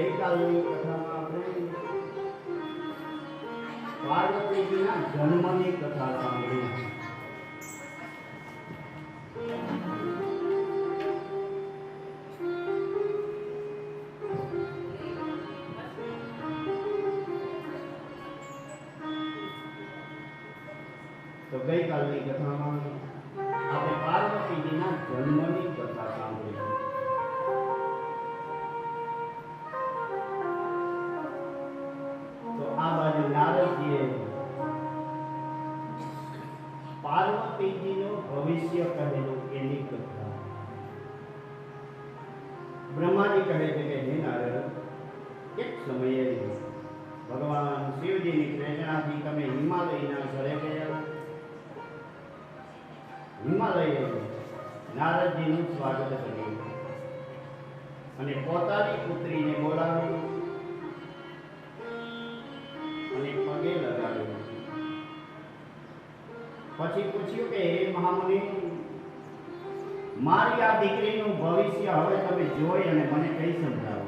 ગઈકાલની કથામાં આપણે પાર્વતીજીના જન્મની કથા સાંભળી. તો ગઈકાલની કથામાં આપણે પાર્વતીજીના જન્મની કથા સાંભળી. તો આ બાજુ નારદજીએ પાર્વતીજીનું ભવિષ્ય કહેલું એની કથા. બ્રહ્માજી કહે છે કે હે નારદ, એક સમયે ભગવાન શિવજીની પ્રેરણાથી તમે હિમાલયના ઘરે ગયા. હિમાલયે નારદજીનું સ્વાગત કર્યું અને પોતાની પુત્રીને બોલાવી અને પગે લગાડ્યો. પછી પૂછ્યું કે હે મહામુનિ, મારી આ દીકરીનું ભવિષ્ય હવે તમે જોઈ અને મને કઈ સમજાવો.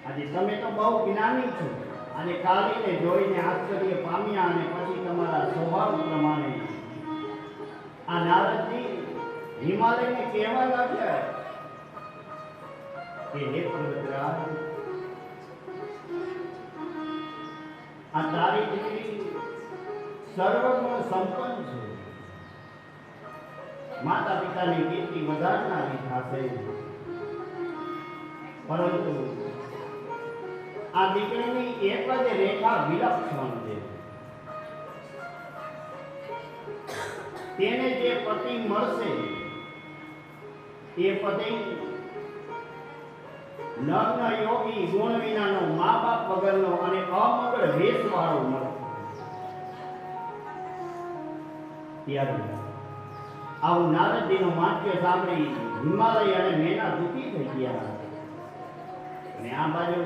આજે તમે તો બહુ જ્ઞાની છો, અને કાલીને જોઈને આશ્ચર્ય પામ્યા અને પછી તમારા સ્વભાવ પ્રમાણે આ નારદજી હિમાલયને કહેવા લાગ્યા કે હે પર્વતરાજ, આ તારી દીકરી સર્વગુણ સંપન્ન છે, માતા પિતાની કીર્તિ વધારનારી થશે, પરંતુ આ દીકરીની એક જ રેખા વિલક્ષણ છે. તેને જે પતિ મળશે એ પતિ નગ્ન યોગી ગુણ વિનાનો, મા બાપ વગરનો અને અમંગળ વેશવાળો મળશે. ત્યારે આવું નારદજીનું વાક્ય સાંભળી હિમાલય અને મેના દુઃખી થઈ ગયા. અને આ બાજુ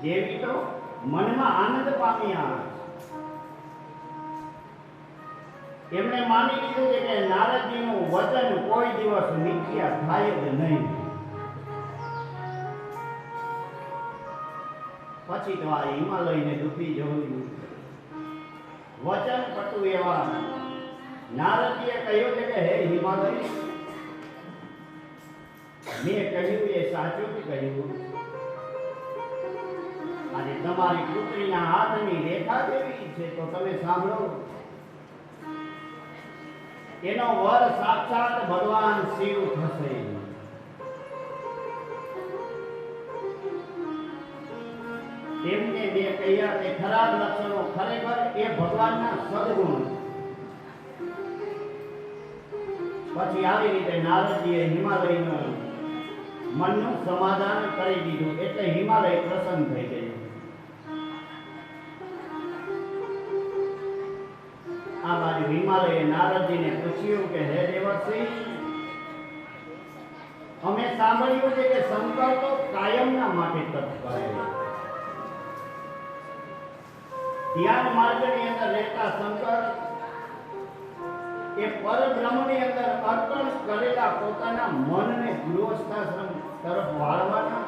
દેવી તો મનમાં આનંદ પામ્યા. એમણે માની લીધું છે કે નારદજીનું વચન કોઈ દિવસ મિથ્યા થાય જ નહીં. પછી તો આ હિમાલયને દુઃખી જોયું. વચન પટુ એવા નારદજીએ કહ્યું છે કે હે હિમાલય, મેં કહ્યું એ સાચું જ કહ્યું. આજે તમારી પુત્રીના હાથની રેખા જેવી છે, તો તમે સાંભળો. એનો વર સાક્ષાત ભગવાન શિવ થશે. તેમને બે કહ્યા કે ખરાબ લક્ષણો ખરેખર એ ભગવાનના સદગુણ. પછી આવી રીતે નારદજીએ હિમાલયનું મનનું સમાધાન કરી દીધું, એટલે હિમાલય પ્રસન્ન થઈ ગયું. આ બાજુ હિમાલયે નારદજીને પૂછ્યું કે હે દેવર્ષિ, અમે સાંભળ્યું છે કે શંકર તો કાયમના માટે તપ કરે. ધ્યાન માર્ગની અંદર રહેતા શંકર એ પરબ્રહ્મની અંદર અર્પણ કરેલા પોતાના મનને ગૃહસ્થાશ્રમ તરફ વાળવાના.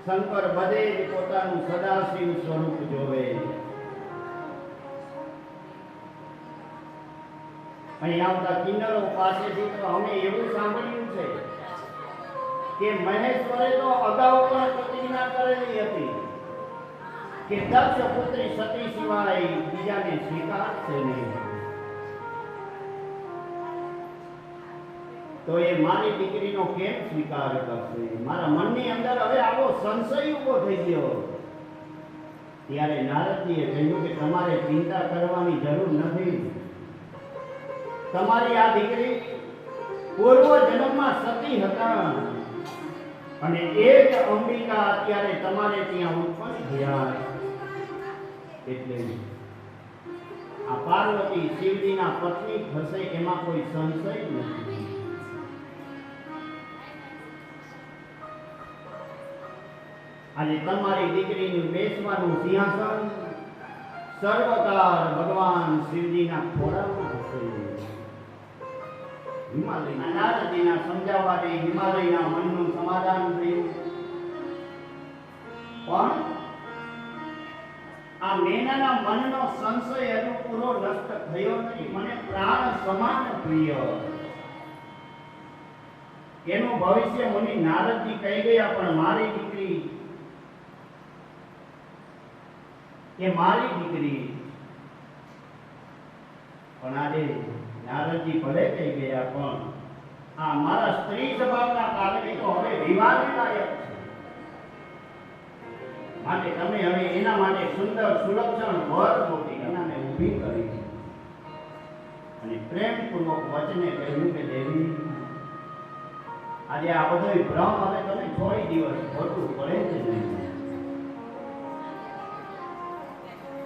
શંકર બધે જ પોતાનું સદાશિવ સ્વરૂપ જોવે. અહીં આવતા કિન્નરો પાસેથી તો અમે એવું સાંભળ્યું છે કે મહેશ્વરે તો અગાઉ પણ પ્રતિજ્ઞા કરેલી હતી કે દક્ષ પુત્રી સતી સિવાય બીજાને સ્વીકારશે નહીં. તો એ મારી દીકરીનો કેમ સ્વીકાર કરશે? મારા મનની અંદર હવે આવો સંશય ઉભો થઈ ગયો. ત્યારે નારદજીએ કહ્યું કે તમારે ચિંતા કરવાની જરૂર નથી. તમારી આ દીકરી પૂર્વ જન્મમાં સતી હતા, અને એ જ અંબિકા અત્યારે તમારે ત્યાં ઉત્પન્ન થયા. એટલે આ પાર્વતી શિવજીના પત્ની થશે, એમાં કોઈ સંશય નથી. આજે તમારી દીકરીનું બેસવાનું સિંહાસન સર્વકાળ ભગવાન શિવજીના ખોળામાં હશે. હિમાલય નારદજીના સમજાવવાથી હિમાલયના મનનું સમાધાન થયું. પણ આ મેનાના મનનો સંશય હજુ પૂરો નષ્ટ થયો નથી. મને પ્રાણ સમાન પ્રિય. એનું ભવિષ્ય મુનિ નારદજી કહી ગયા, પણ મારી દીકરી એ મારી દીકરી. પણ આજે નારદજી ભલે કહી ગયા, પણ આ મારા સ્ત્રી સ્વભાવના કારણે તો હવે વિવાહને લાયક છે. માટે તમે હવે એના માટે સુંદર સુલક્ષણ વર ગોતી એનાને ઊભી કરી અને પ્રેમપૂર્વક વચને કહ્યું કે દેવી, આજે આ બધો ભ્રમ હવે તમે થોડી દિવસ ખોટું પડે છે નહીં.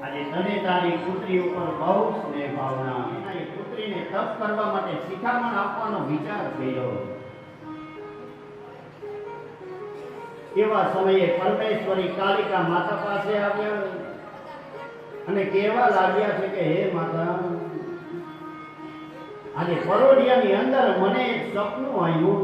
આજે તને તારી પુત્રી ઉપર બહુ સ્નેહ ભાવના, એના એ પુત્રીને તપ કરવા માટે શિખામણ આપવાનો વિચાર કર્યો. એવા સમયે પરમેશ્વરી કાલિકા માતા પાસે આવ્યા અને કહેવા લાગ્યા છે કે હે માતા, આજે પરોઢિયાની અંદર મને એક સપનું આવ્યું.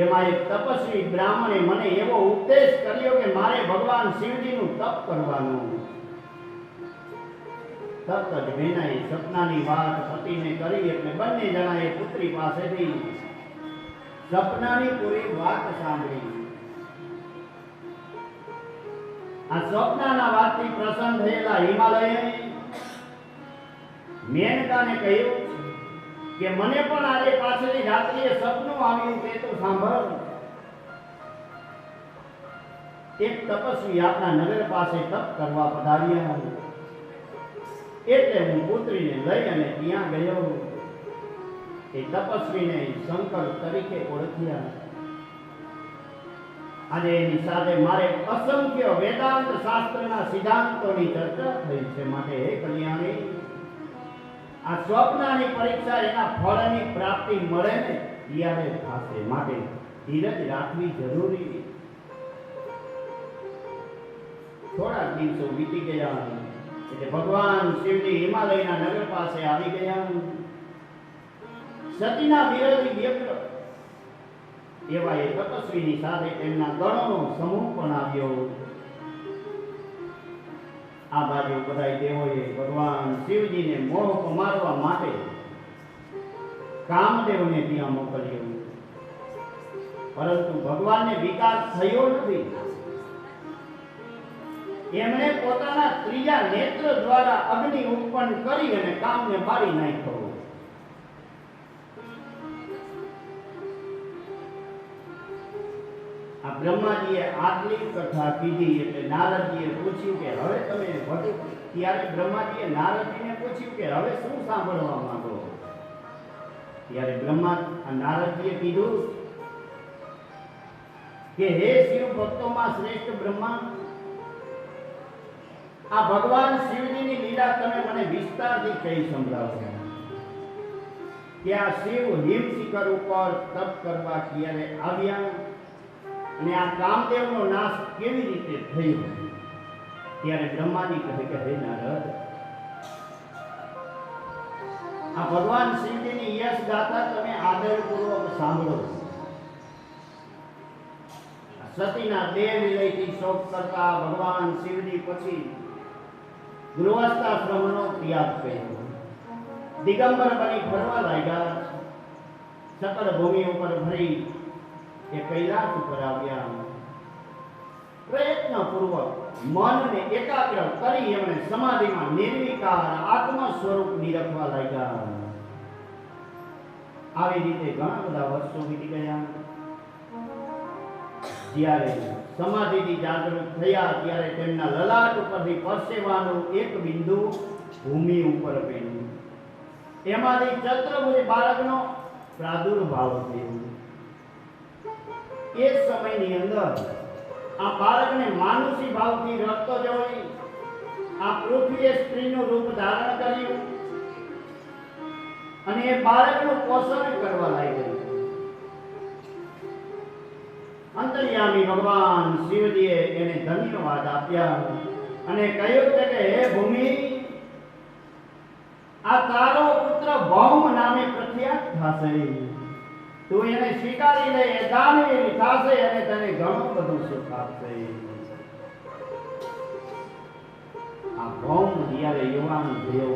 એમાં એક તપસ્વી બ્રાહ્મણે મને એવો ઉપદેશ કર્યો કે મારે ભગવાન શિવજીનું તપ કરવાનું. તરત જ વેનાએ સપનાની વાત પતિને કરી એટલે બંને જણાએ પુત્રી પાસેથી સપનાની પૂરી વાત સાંભળી. આ સપનાના વાતથી પ્રસન્ન થયેલા હિમાલયે મેનકાને કહ્યું કે મને પણ આજે પાછળની રાત્રિએ સપનું આવ્યું તે તો સાંભળ. એક તપસ્વી આપણા નગર પાસે તપ કરવા પધાર્યા, એટલે હું પુત્રીને લઈ અને ત્યાં ગયો. એ તપસ્વીને શંકર તરીકે ઓળખ્યા. આજે એની સાથે મારે અસંખ્ય વેદાંત શાસ્ત્રના સિદ્ધાંતોની ચર્ચા થઈ છે. માટે હે કલ્યાણી, આ સ્વપ્નની પરીક્ષા એના ફળની પ્રાપ્તિ મળે ને ત્યારે થશે. માટે ધીરજ રાખવી જરૂરી. થોડા દિવસો વીતી ગયા એટલે ભગવાન શિવજી હિમાલયના નગર પાસે આવી ગયા. સતીના વિરોધી વ્યક્ત એવા એ તપસ્વીની સાથે તેમના ગણોનો સમૂહ પણ આવ્યો. આ બાજુ બધા દેવોએ ભગવાન શિવજીને મોહ પમારવા માટે કામદેવને ત્યાં મોકલ્યો, પરંતુ ભગવાનને વિકાસ થયો નથી. એમણે પોતાના ત્રીજા નેત્ર દ્વારા અગ્નિ ઉત્પન્ન કરી અને કામને બાળી નાખ્યો. આ બ્રહ્માજીએ આટલી કથા કીધી એટલે નારદજીએ પૂછ્યું કે હવે તમે વધુ. ત્યારે બ્રહ્માજીએ નારદજીને પૂછ્યું કે હવે શું સાંભળવા માંગો. ત્યારે નારદજીએ કીધું કે હે શિવ ભક્તોમાં શ્રેષ્ઠ બ્રહ્મા, આ ભગવાન શિવજીની લીલા તમે મને વિસ્તારથી કહી સંભળાવો કે આ શિવ હિમ શિખર ઉપર તપ કરવા ક્યારે આવ્યા અને આ કામદેવનો નાશ કેવી રીતે થયો. ત્યારે બ્રહ્માજી કહે કે હે નારદ, આ ભગવાન શિવજીની યશ ગાથા તમે આદરપૂર્વક સાંભળો. સતીના દેહ વિલયથી શોક કરતા ભગવાન શિવજી પછી ગૃહસ્થાશ્રમનો ત્યાગ કર્યો. દિગંબર બની ફરવા લાગ્યા. સકળ ભૂમિ ઉપર ફરી એ કૈલાસ ઉપર આવ્યા. પ્રયત્નપૂર્વક મનને એકાગ્ર કરી એમણે સમાધિમાં નિર્વિકાર આત્મ સ્વરૂપ નિરખવા લાગ્યા. આવી રીતે ઘણા બધા વર્ષો વીતી ગયા. જ્યારે સમાધિથી જાગૃત થયા ત્યારે તેમના લલાટ ઉપરથી પરસેવાનું એક બિંદુ ભૂમિ ઉપર પડ્યું. એમાંથી ચંદ્રભુજ બાળકનો પ્રાદુર્ભાવ થયો. એ સમયની અંદર આ બાળકને માનુષી ભાવથી રડતો જોઈ આ પૃથ્વીએ સ્ત્રીનું રૂપ ધારણ કર્યું અને એ બાળકનું પોષણ કરવા લાગ્યું. અંતર્યામી ભગવાન શિવજીએ એને ધન્યવાદ આપ્યા અને કહ્યું કે હે ભૂમિ, આ તારો પુત્ર ભૌમ નામે પ્રખ્યાત થશે. તું એને સ્વીકારી લે, એ દાનવીર થશે અને તને ઘણું બધું સુખ આપશે. આ ભૌમ જ્યારે યુવાન થયો,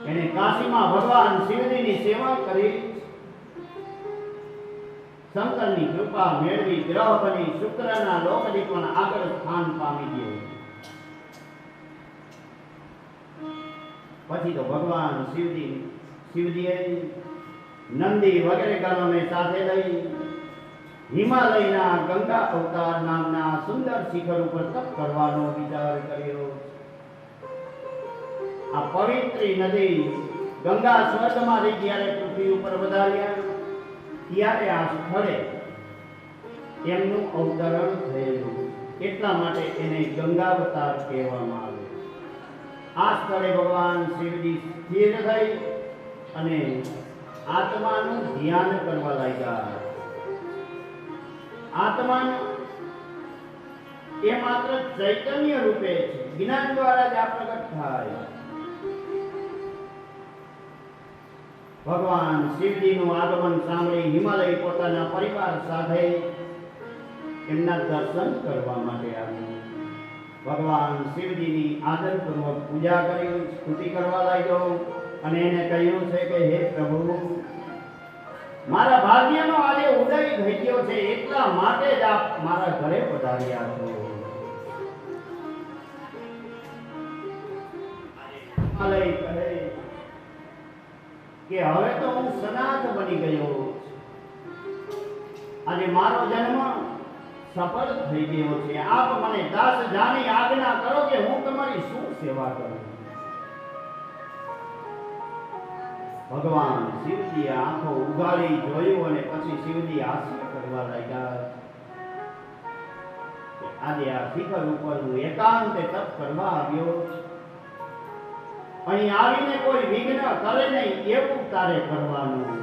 એને કાશીમાં ભગવાન શિવજીની સેવા કરી, શંકરની કૃપા મેળવી, ગ્રહ બની શુક્રના લોકથી પણ આગળ સ્થાન પામી ગયો. પછી તો ભગવાન શિવજીએ નંદી વગેરે ગણોને સાથે લઈ હિમાલયના ગંગા અવતાર નામના સુંદર શિખર ઉપર તપ કરવાનો વિચાર કર્યો. આ પવિત્ર નદી ગંગા સ્વર્ગમાંથી જ્યારે પૃથ્વી ઉપર વધાર્યા, ત્યારે આ સ્થળે એમનું અવતરણ થયેલું. એટલા માટે એને ગંગાવતાર કહેવામાં આવે. આ સ્થળે ભગવાન શિવજી સ્થિર થઈ અને આત્માનું ધ્યાન કરવા લાગ્યા. આત્માનું એ માત્ર ચૈતન્ય રૂપે છે, જ્ઞાન દ્વારા જ આ પ્રગટ થાય. ભગવાન શિવજીનું આગમન સાંભળી હિમાલય પોતાના પરિવાર સાથે એમના દર્શન કરવા માટે આવ્યું. ભગવાન શિવજીની આદરપૂર્વક પૂજા કરી, સ્તુતિ કરવા લાગ્યો અને એને કહ્યું છે કે હે પ્રભુ, મારા ભાગ્યનો આજે ઉદય થઈ ગયો છે, એટલા માટે જ આપ મારા ઘરે પધાર્યા છો. હિમાલય કહે કે હવે તો હું સનાથ બની ગયો. આજે મારો જન્મ સફળ થઈ ગયો છે. આપ મને દાસ જાણી આજ્ઞા કરો કે હું તમારી શું સેવા કરું. ભગવાન શિવજીએ આંખો ઉઘાડી જોયું અને પછી શિવજી હાસ્ય કરવા લાગ્યા. આજે આ શિખર ઉપર હું એકાંતે તપ કરવા આવ્યો. અહીં આવીને કોઈ વિઘ્ન કરે નહીં એવું તારે કરવાનું.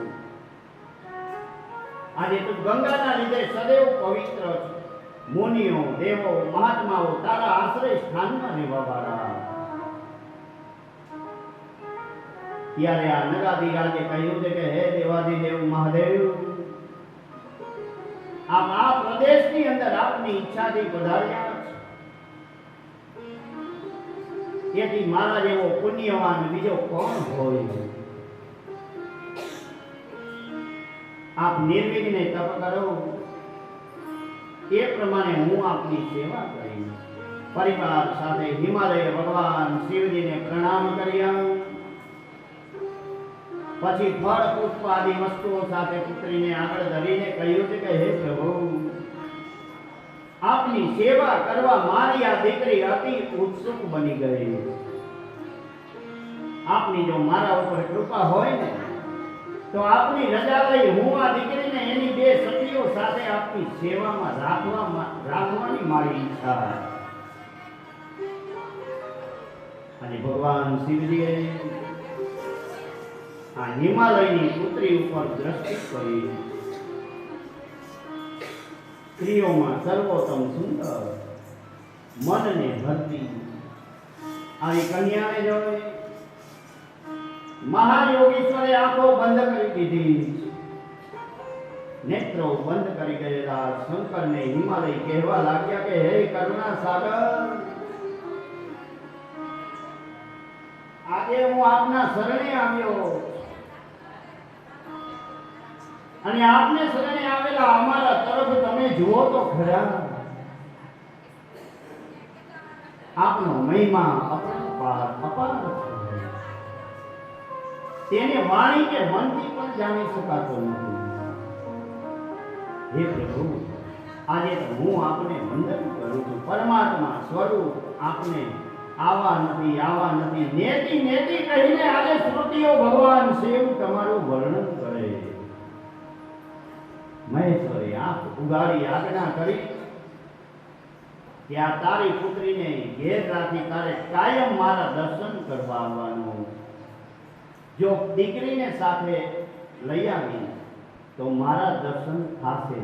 આજે તું ગંગાના લીધે સદૈવ પવિત્ર છે. મુનિઓ, દેવો, મહાત્માઓ તારા આશ્રય સ્થાનમાં રહેવા વાળા. ત્યારે આ નગાધિરાજે કહ્યું છે કે હે દેવાધિદેવ મહાદેવ, આપ આ પ્રદેશની અંદર આપની ઈચ્છાથી પધાર્યા છે, એથી મારા જેવો પુણ્યવાન બીજો કોણ હોય. આપ નિર્વિઘ્ને તપ કરો, એ પ્રમાણે હું આપની સેવા કરીશ. પરિવાર સાથે હિમાલય ભગવાન શિવજીને પ્રણામ કર્યા. પછી ફળ પુષ્પ આદિ વસ્તુઓ સાથે પુત્રીને આગળ ધરીને કહ્યું છે કે હે પ્રભુ, આપની સેવા કરવા મારી આ દીકરી અતિ ઉત્સુક બની ગઈ. આપની જો મારા ઉપર કૃપા હોય ને તો આપની રજા લઈ હું આ દીકરીને એની બે સખીઓ સાથે આપની સેવામાં રાખવાની મારી ઈચ્છા. અને ભગવાન શિવજીએ આ હિમાલયની પુત્રી ઉપર દ્રષ્ટિ કરી. સ્ત્રીઓમાં સર્વોત્તમ સુંદર, મનને ભરતી આવી કન્યાને જોઈ મહાયોગીશ્વરે આંખો બંધ કરી દીધી. નેત્રો બંધ કરી ગયેલા શંકરને હિમાલય કહેવા લાગ્યા કે હે કરુણા સાગર, આજે હું આપના શરણે આવ્યો અને આપને શરણે આવેલા અમારા તરફ તમે જુઓ તો ખરા. આપનો મહિમા અપાર છે. તેને વાણી કે મનથી પણ જાણી શકાતો નથી. હે પ્રભુ, આજે તો હું આપને વંદન કરું છું. પરમાત્મા સ્વરૂપ આપને આવા નથી નેતિ કહીને આજે શ્રુતિઓ ભગવાન શિવ તમારું વર્ણન કરે. મહેશ્વરે આંખ ઉગાડી આજ્ઞા કરી કે આ તારી પુત્રીને ઘેર રાખી તારે કાયમ મારા દર્શન કરવા આવવાનું. જો દીકરીને સાથે લઈ આવી તો મારા દર્શન થશે.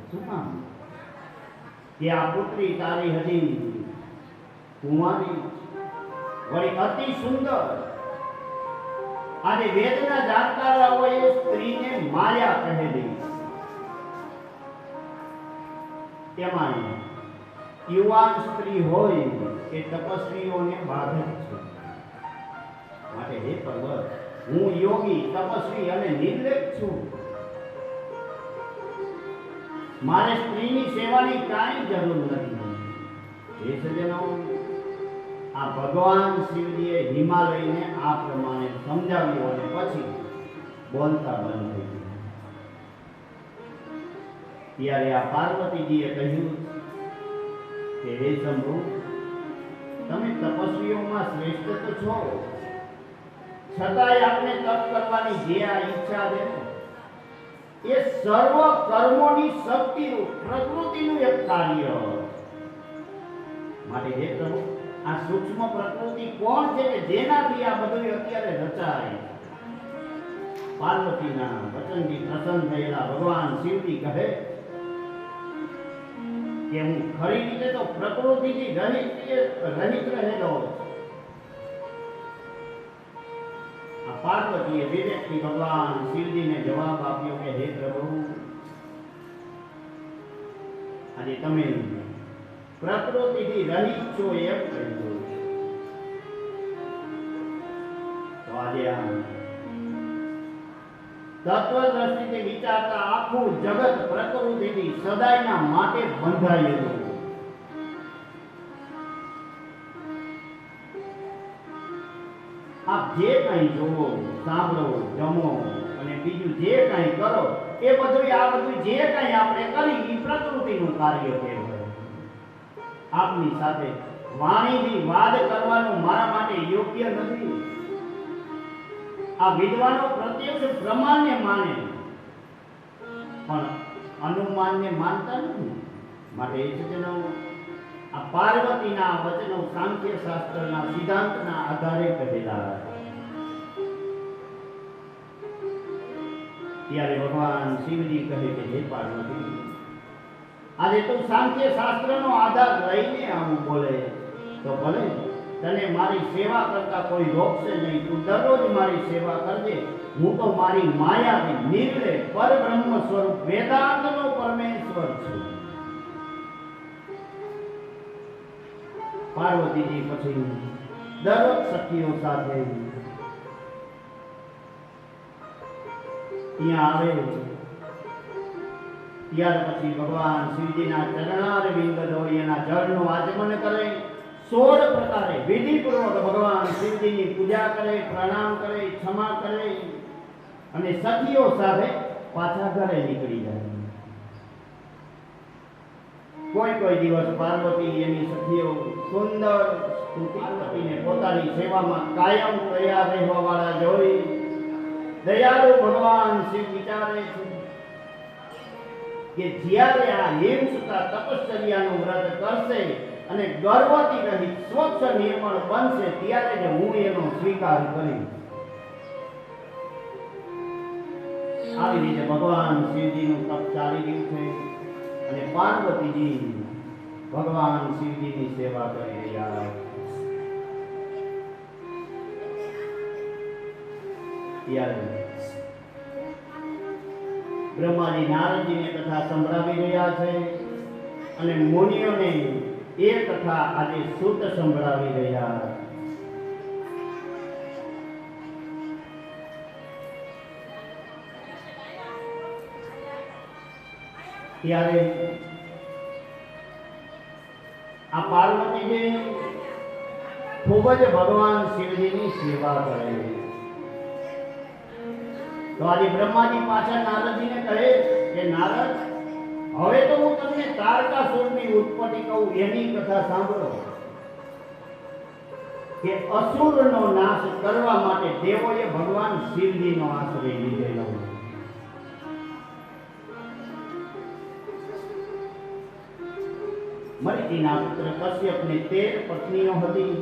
શું કામ કે આ પુત્રી તારી હજી કુંવારી, વળી અતિ સુંદર. આજે વેદના જાણકારોએ સ્ત્રીને માયા કહેલી. તેમાં યુવાન સ્ત્રી હોય એ તપસ્વીઓને બાધક છે. માટે હે પર્વત, હું યોગી, તપસ્વી અને નિર્લેપ છું. મારે સ્ત્રીની સેવાની કાંઈ જરૂર નથી. હે સજ્જનો, આ ભગવાન શિવજીએ હિમાલયને આ પ્રમાણે સમજાવ્યું અને પછી બોલતા બંધ થઈ ગયા. ત્યારે આ પાર્વતીજીએ કહ્યું કે હે શંભુ, તમે તપસ્વીઓમાં શ્રેષ્ઠ તો છો, છતાંય આપને તપ કરવાની જે આ ઈચ્છા છે એ સર્વ કર્મોની શક્તિરૂપ પ્રકૃતિનું એક કાર્ય. માટે હે પ્રભુ, આ સૂક્ષ્મ પ્રકૃતિ કોણ છે કે જેનાથી આ બધું અત્યારે રચાય? પાર્વતીના વચનથી પ્રસન્ન થયેલા ભગવાન શિવજી કહે કે હું ખરી રીતે તો પ્રકૃતિથી રહિત રહેલો. આ પાર્વતીએ વિવેકથી ભગવાન શિવજીને જવાબ આપ્યો કે હે પ્રભુ, આજે તમે પ્રકૃતિથી રહિત છો એમ કહ્યું. તો આજે આ તત્વદ્રષ્ટિથી વિચારતા આખું જગત પ્રકૃતિથી સદાયના માટે બંધાયેલું. આપ જે કંઈ જોવો, સાંભળો, જમો અને બીજું જે કંઈ કરો એ બધું જે કંઈ આપણે કરી એ પ્રકૃતિનું કાર્ય કહેવાય. આપની સાથે વાણીથી વાદ કરવાનું મારા માટે યોગ્ય નથી. આ વિદ્વાનો પ્રત્યક્ષ પ્રમાણને માને પણ અનુમાનને માનતા નથી. માટે એ સજ્જનો, આ પાર્વતીના વચનો સાંખ્ય શાસ્ત્રના સિદ્ધાંતના આધારે કહેલા. ત્યારે ભગવાન શિવજી કહે કે હે પાર્વતી, આજે તું સાંખ્ય શાસ્ત્રનો આધાર લઈને આવું બોલે તો ભલે, તને મારી સેવા કરતા કોઈ રોકશે નહીં. તું દરરોજ મારી સેવા કરજે. હું તો મારી માયાથી નિર્લેપ પરબ્રહ્મ સ્વરૂપ વેદાંતનો પરમેશ્વર છું. પાર્વતીજી પછી દરરોજ સખીઓ સાથે ત્યાં આવે. ત્યાર પછી ભગવાન શિવજીના ચરણારવિંદ ધોઈ એના જળનું આચમન કરે. 16 પ્રકારે વિધિપૂર્વક ભગવાન શિવજીની પૂજા કરે, પ્રણામ કરે, ક્ષમા કરે અને સખીઓ સાથે પાછા ઘરે નીકળી જાય. કોઈ દિવસ પાર્વતી એની સખીઓ સુંદર સ્તુતિને પોતાની સેવામાં કાયમ તૈયાર રહેવા વાળા જોઈ દયાળુ ભગવાન શિવ વિચારે છે કે જ્યારે આ હેમસુતા તપશ્ચર્યાનું વ્રત કરશે અને ગર્વથી રહી સ્વચ્છ નિર્મળ બનશે ત્યારે જ હું એનો સ્વીકાર કરીશ. આવી રીતે ભગવાન શિવજીનું તપ ચાલી રહ્યું છે અને પાર્વતીજી ભગવાન શિવજીની સેવા કરી રહ્યા. ત્યારે બ્રહ્માજી નારદજીને કથા સંભળાવી રહ્યા છે અને મુનિઓને એ કથા આજે સૂત સંભળાવી રહ્યા. ત્યારે આ પાર્વતીજી ખૂબ જ ભગવાન શિવજીની સેવા કરે. તો આજે બ્રહ્માજી પાછા નારદજીને કહે કે નારદ, હવે તો હું તમને તારકાસુરની ઉત્પત્તિ કહું, એની કથા સાંભળો કે અસુરનો નાશ કરવા માટે દેવોએ ભગવાન શિવજીનો આશ્રય લીધેલો. મરીચીના પુત્ર કશ્યપને 13 પત્નીઓ હતી.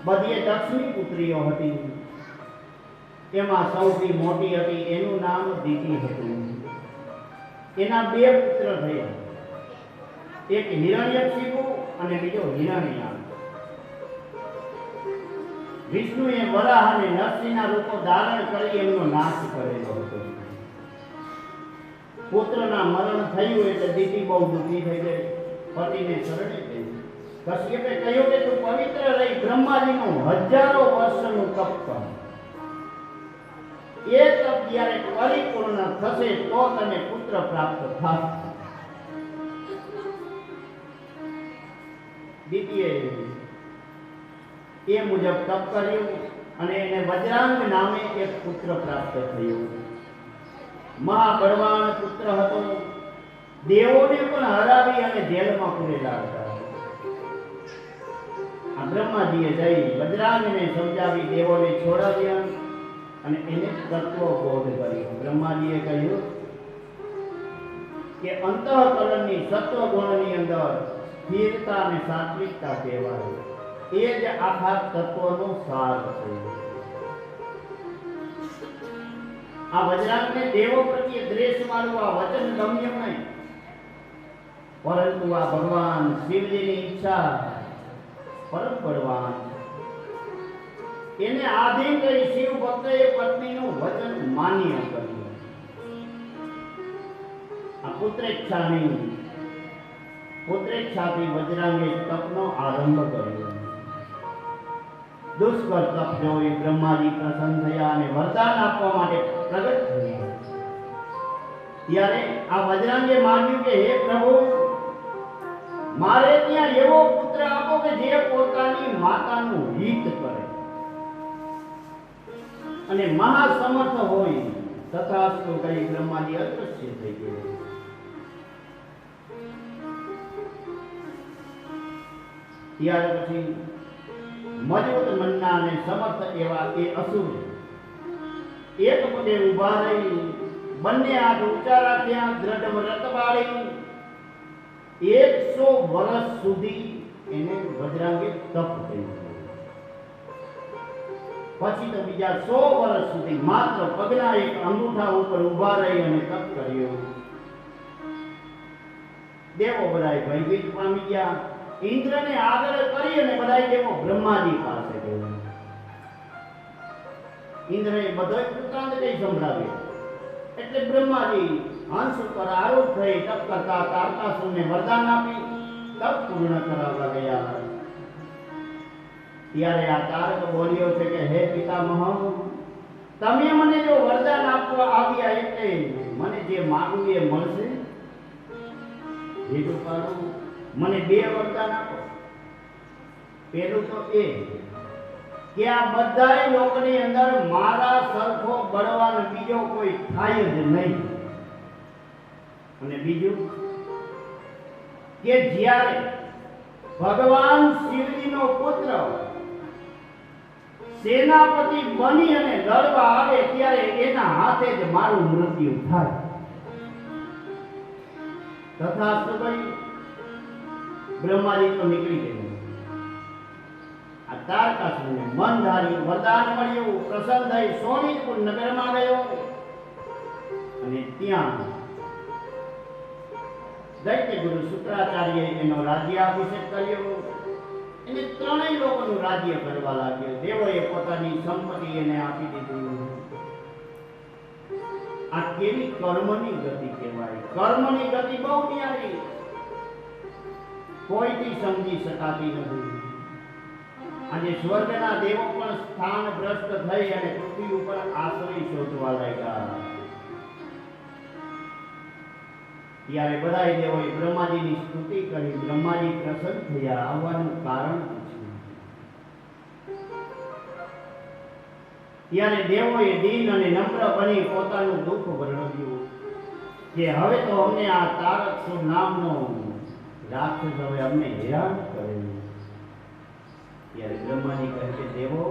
બધીએ દક્ષની પુત્રીઓ હતી. એમાં સૌથી મોટી હતી, એનું નામ દીતિ હતું. એના 2 પુત્ર થયા, એક હિરણ્યકશિપુ અને બીજો હિરણ્યાક્ષ. વિષ્ણુએ વરાહ અને નરસિંહના રૂપો ધારણ કરી એમનો નાશ કરેલો હતો. પુત્રના મરણ થયું એટલે દીદી બહુ દુઃખી થઈ ગઈ. પતિને શરણે ગઈ. કશ્યપે કહ્યું કે તું પવિત્ર રહી બ્રહ્માજીનું હજારો વર્ષનું તપ કર. એ તપ જ્યારે પરિપૂર્ણ થશે તો તને પુત્ર પ્રાપ્ત થશે. દીદીએ એ મુજબ તપ કર્યું અને એને વજરાંગ નામે એક પુત્ર પ્રાપ્ત થયો. મહાબળવાન પુત્ર હતો. દેવોને પણ હરાવી અને જેલમાં પૂરેલા હતા. આ બ્રહ્માજીએ જઈ વજરાંગને સમજાવી દેવોને છોડાવ્યા અને એને તત્વબોધ કર્યો. બ્રહ્માજીએ કહ્યું કે અંતઃકરણની સત્વગુણની અંદર સ્થિરતા અને સાત્વિકતા કહેવાય. એ જ આખા તત્વનો સાર છે. આ વજરાંગને દેવો પ્રત્યે દ્વેષ વાળું આ વચન ગમ્ય નહીં, પરંતુ આ ભગવાન શિવજીની ઈચ્છા પરમ બળવાન એને આધીન કરી શિવ ભક્તએ પત્નીનું વચન માન્ય કર્યું. આ પુત્રેચ્છાથી વજરાંગે તપનો આરંભ કર્યો. દુષ્કર તપ જોઈ બ્રહ્માજી પ્રસન્ન થયા અને વરદાન આપવા માટે પ્રગટ થયા. ત્યારે આ વજરાંગે માગ્યું કે હે પ્રભુ, મારે ત્યાં એવો પુત્ર આપો કે જે પોતાની માતાનું હિત કરે અને મહાસમર્થ હોય. તથાસ્તુ કહી બ્રહ્માજી અદૃશ્ય થઈ ગયા. ત્યાર પછી મજબૂત મનના અને સમર્થ એવા એ અસુર એક પગે ઉભા રહી બંને હાથ ઊંચા રાખ્યા, દ્રઢ વ્રત પાળી 100 વર્ષ સુધી એને વજરાંગે તપ કર્યું. પછી તો બીજા 100 વર્ષ સુધી માત્ર પગના એક અંગૂઠા ઉપર ઉભા રહી અને તપ કર્યો. દેવો બધાય ભયભીત પામી ગયા. ઇન્દ્રને આગળ કરી અને બધા દેવો બ્રહ્માજી પાસે ગયા. ઇન્દ્રએ બધો વૃત્તાંત કઈ સંભળાવ્યો. એટલે બ્રહ્માજી હંસ ઉપર આરૂઢ થઈ તપ કરતા તારકાસુરને વરદાન આપી તપ પૂર્ણ કરાવવા ગયા. ત્યારે આ તારક બોલ્યો છે કે હે પિતામહ, તમે મને જો વરદાન આપવા આવ્યા એટલે મને જે માંગવું એ મળશે. હે કૃપાળુ, મને 2 વરદાન આપો. પહેલું તો એ કે આ બધાય લોકની અંદર મારા સરખો બળવાન બીજો કોઈ થાય જ નહીં. અને બીજું કે જ્યારે ભગવાન શિવજીનો પુત્ર સેનાપતિ બની અને લડવા આવે ત્યારે એના હાથે જ મારું મૃત્યુ થાય. તથાસ્તુ કહી બ્રહ્માજી તો નીકળી ગયા. આ તારકાસુરને મનધારી વરદાન મળ્યું. પ્રસન્ન થઈ સોનીપુર નગરમાં ગયો અને ત્યાં દૈત્ય ગુરુ શુક્રાચાર્યએ એનો રાજ્યાભિષેક કર્યો. એને 3 લોકોનું રાજ્ય કરવા લાગ્યો. દેવોએ પોતાની સંપત્તિ એને આપી દીધી. આ કેવી કર્મની ગતિ કહેવાય. કર્મની ગતિ બહુ ન્યારી, કોઈથી સમજી શકાતી નથી. આજે સ્વર્ગના દેવો પણ સ્થાન ભ્રષ્ટ થઈ અને પૃથ્વી ઉપર આશ્રય શોધવા લાગ્યા. ત્યારે બધાય દેવોએ બ્રહ્માજીની સ્તુતિ કરી. બ્રહ્માજી પ્રસન્ન થયા. આવવાનું કારણ પૂછ્યું. ત્યારે દેવોએ દીન અને નમ્ર બની પોતાનું દુઃખ વર્ણવ્યું કે હવે તો અમને આ તારકસુર નામનો રાક્ષસ હવે અમને હેરાન કરે. ત્યારે બ્રહ્માજી કહે કે દેવો,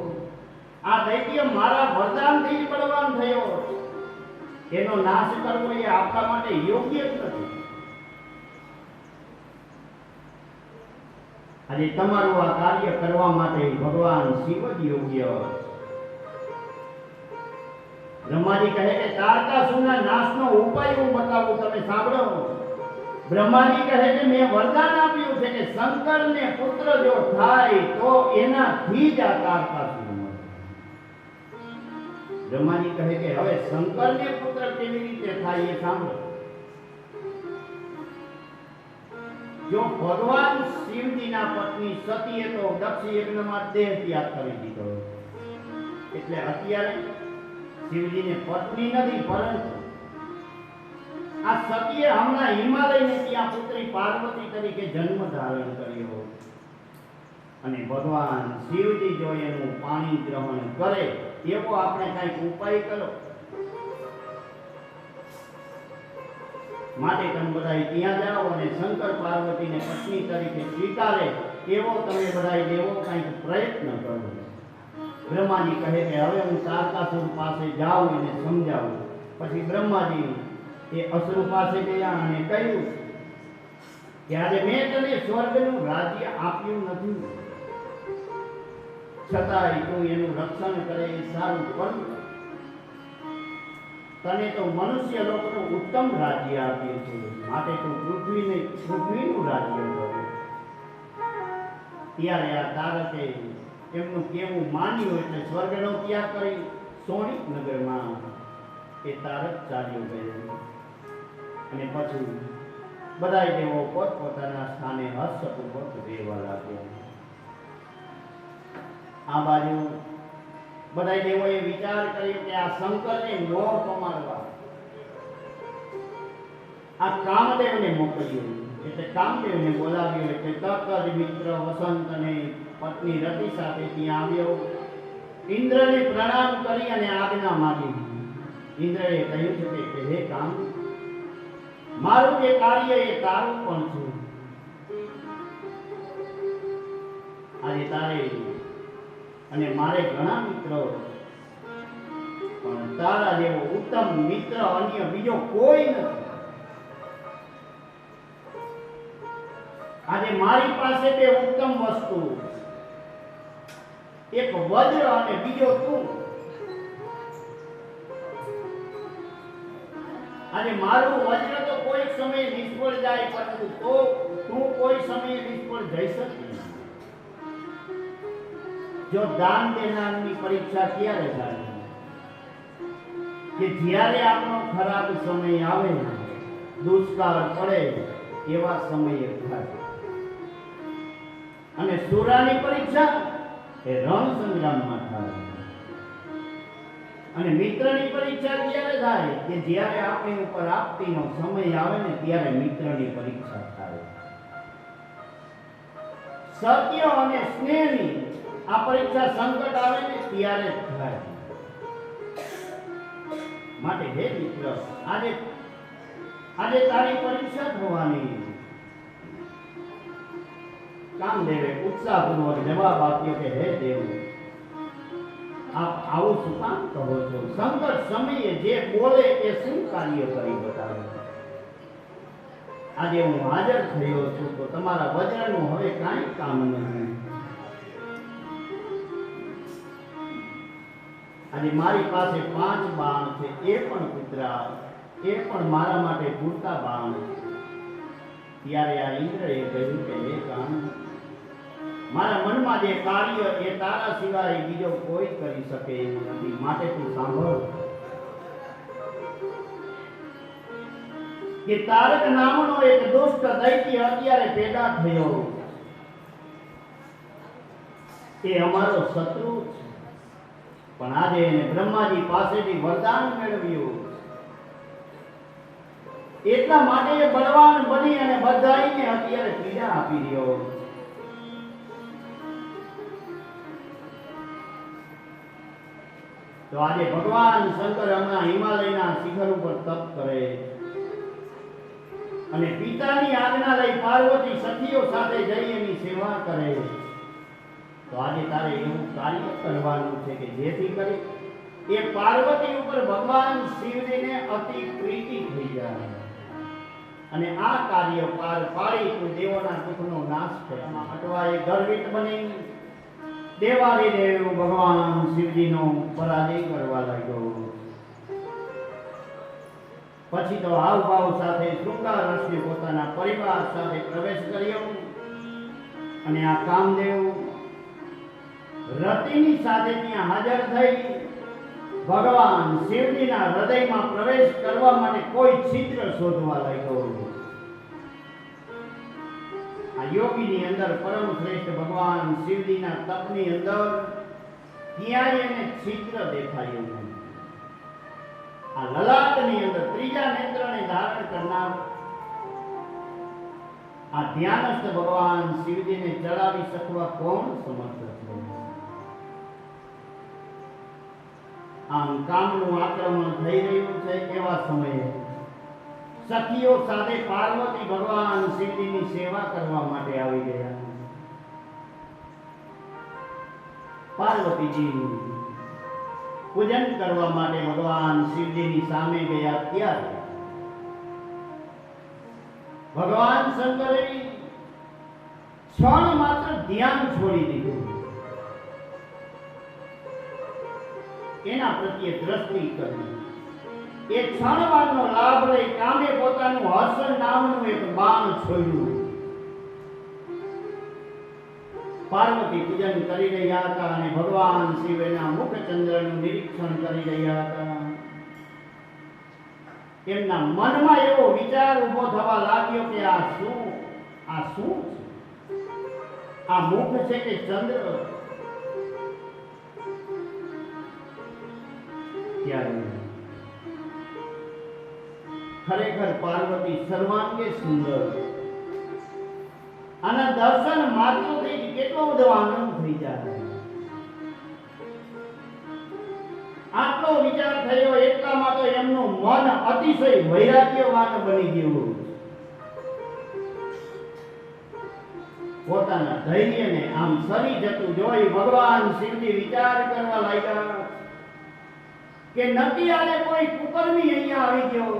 આ દૈત્ય મારા વરદાનથી જ બળવાન થયો. એનો નાશ કરવો એ આપણા માટે યોગ્ય જ નથી. આજે તમારું આ કાર્ય કરવા માટે ભગવાન શિવ જ યોગ્ય. બ્રહ્માજી કહે કે તારકાસુરના નાશનો ઉપાય હું બતાવું, તમે સાંભળો. બ્રહ્માજી કહે કે મેં વરદાન આપ્યું છે કે શંકરને પુત્ર જો થાય તો એનાથી જ આ તારકાસુર મળે. બ્રહ્માજી કહે કે હવે શંકરને પુત્ર કેવી રીતે થાય એ સાંભળો. જો ભગવાન શિવજીના પત્ની સતીએ તો દક્ષ યજ્ઞમાં દેહ ત્યાગ કરી દીધો, એટલે અત્યારે શિવજીને પત્ની નથી, પરંતુ આ સતીએ હમણાં હિમાલયને ત્યાં પુત્રી પાર્વતી તરીકે જન્મ ધારણ કર્યો. અને ભગવાન શિવજી જો એનું પાણી ગ્રહણ કરે એવો આપણે કંઈક ઉપાય કરો. માટે તમે બધા ત્યાં જાઓ અને શંકર પાર્વતીને પત્ની તરીકે સ્વીકારે એવો તમે બધા દેવો કંઈક પ્રયત્ન કરો. બ્રહ્માજી કહે કે હવે હું તારકાસુર પાસે જાઉં અને સમજાવું. પછી બ્રહ્માજી એ અસુર પાસે ગયા અને કહ્યું કે આજે મેં તને સ્વર્ગનું રાજ્ય આપ્યું નથી, છતાંય તું એનું રક્ષણ કરે એ સારું, પણ તને તો મનુષ્ય લોકનું ઉત્તમ રાજ્ય આપ્યું છે, માટે તું પૃથ્વીનું રાજ્ય કર. ત્યારે આ તારકે એમનું કેવું માન્યું, એટલે સ્વર્ગનો ત્યાગ કરી સોણિક નગરમાં એ તારક ચાલ્યો ગયો. અને પછી બધા દેવો પોતપોતાના સ્થાને હર્ષપૂર્વક રહેવા લાગ્યા. આ બાજુ બધા દેવોએ વિચાર કર્યો કે આ શંકરને મોહ પમાડવા આ કામદેવને મોકલ્યો. એટલે કામદેવને બોલાવ્યો. એટલે તરત જ મિત્ર વસંત અને પત્ની રતિ સાથે ત્યાં આવ્યો. ઇન્દ્રને પ્રણામ કરી અને આજ્ઞા માંગી. ઇન્દ્રએ કહ્યું છે કે હે કામ, મારું જે કાર્ય એ તારું પણ છે. આજે તારે અને મારે ઘણા મિત્રો, પણ તારા જેવો ઉત્તમ મિત્ર અન્ય બીજો કોઈ નથી. આજે મારી પાસે બે ઉત્તમ વસ્તુ, એક વજ્ર અને બીજો તું. આજે મારું વજ્ર તો કોઈ સમયે નિષ્ફળ જાય, પરંતુ તું કોઈ સમયે નિષ્ફળ જઈ શકે. જો દાન દેનારની પરીક્ષા ક્યારે થાય? કે જ્યારે આપણો ખરાબ સમય આવે, દુષ્કાળ પડે એવા સમયે થાય. અને સુરાની પરીક્ષા એ રણ સંગ્રામમાં થાય. અને મિત્રની પરીક્ષા ક્યારે થાય? કે જ્યારે આપણી ઉપર આપતીનો સમય આવે ને ત્યારે મિત્રની પરીક્ષા થાય. સત્ય અને સ્નેહની આ પરીક્ષા સંકટ આવે ને ત્યારે થાય. માટે હે મિત્ર, આજે તારી પરીક્ષા થવાની. કામદેવે ઉત્સાહપૂર્વક જવાબ આપ્યો કે હે દેવ, આપ આવું શું કામ કહો છો? સંકટ સમયે જે બોલે એ શું કાર્ય કરી બતાવે? આજે હું હાજર થયો છું તો તમારા વજ્રનું હવે કાંઈ કામ નથી. આજે મારી પાસે 5 બાણ છે, એ પણ પુત્રા, એ પણ મારા માટે પૂરતા બાણ. ત્યારે આ ઇન્દ્રએ કહ્યું કે હે કામ, મારા મનમાં જે કાર્ય એ તારા સિવાય બીજો કોઈ કરી શકે એવું નથી. માટે તું સાંભળ કે તારક નામનો એક દુષ્ટ દૈત્ય અત્યારે પેદા થયો. એ અમારો શત્રુ છે, પણ આજે એને બ્રહ્માજી પાસેથી વરદાન મેળવ્યું. એટલા માટે એ બળવાન બની અને બધાઈને અત્યારે પીડા આપી રહ્યો. તો આજે ભગવાન શંકર હમણાં હિમાલયના શિખર ઉપર તપ કરે અને પિતાની આજ્ઞા લઈ પાર્વતી સખીઓ સાથે જઈ એની સેવા કરે. તો આજે તારે એવું કાર્ય કરવાનું છે કે જેથી કરી એ પાર્વતી ઉપર ભગવાન શિવજીને અતિ પ્રીતિ થઈ જાય અને આ કાર્ય પાર પાડી તું દેવોના દુઃખનો નાશ કરવામાં અટવાય ગર્વિત બની દેવાધિદેવ ભગવાન શિવજીનો પરાજય કરવા લાગ્યો. પછી તો હાવભાવ સાથે શૃંગાર રસને પોતાના પરિવાર સાથે પ્રવેશ કર્યો અને આ કામદેવ રતિની સાથે ત્યાં હાજર થઈ ભગવાન શિવજીના હૃદયમાં પ્રવેશ કરવા માટે કોઈ છિદ્ર શોધવા લાગ્યો. આ યોગીની અંદર પરમ શ્રેષ્ઠ ભગવાન શિવજીના તપની અંદર ક્યાંય એને છિદ્ર દેખાયું નહીં. આ લલાટની અંદર ત્રીજા નેત્રને ધારણ કરનાર આ ધ્યાનસ્થ ભગવાન શિવજીને ચડાવી શકવા કોણ સમર્થ છે? આમ કામનું આક્રમણ થઈ રહ્યું છે એવા સમયે સખીઓ સાથે પાર્વતી ભગવાન શિવજીની સેવા કરવા માટે આવી ગયા. પાર્વતીજી પૂજન કરવા માટે ભગવાન શિવજીની સામે ગયા ત્યારે ભગવાન શંકરે ક્ષણ માત્ર ધ્યાન છોડી દીધું. એના પ્રત્યે દ્રષ્ટિ કરી. એ ક્ષણવારનો લાભ લઈ કામે પોતાનું હર્ષ નામનું એક બાણ છોડ્યું. પાર્વતી પૂજન કરી રહ્યા હતા અને ભગવાન શિવ એના મુખચંદ્રનું નિરીક્ષણ કરી રહ્યા હતા. એમના મનમાં એવો વિચાર ઉભો થવા લાગ્યો કે આ શું છે? આ મુખ છે કે ચંદ્ર? ત્યારે ખરેખર પાર્વતી સર્વાંગે સુંદર. આના દર્શન માત્રથી જ કેટલો બધો આનંદ થઈ જાય. આટલો વિચાર થયો એટલામાં તો એમનું મન અતિશય વૈરાગ્યવાન બની ગયું. પોતાના ધૈર્યને આમ સરી જતું જોઈ ભગવાન શિવજી વિચાર કરવા લાગ્યા કે નક્કી આને કોઈ કુકર્મી અહીંયા આવી ગયો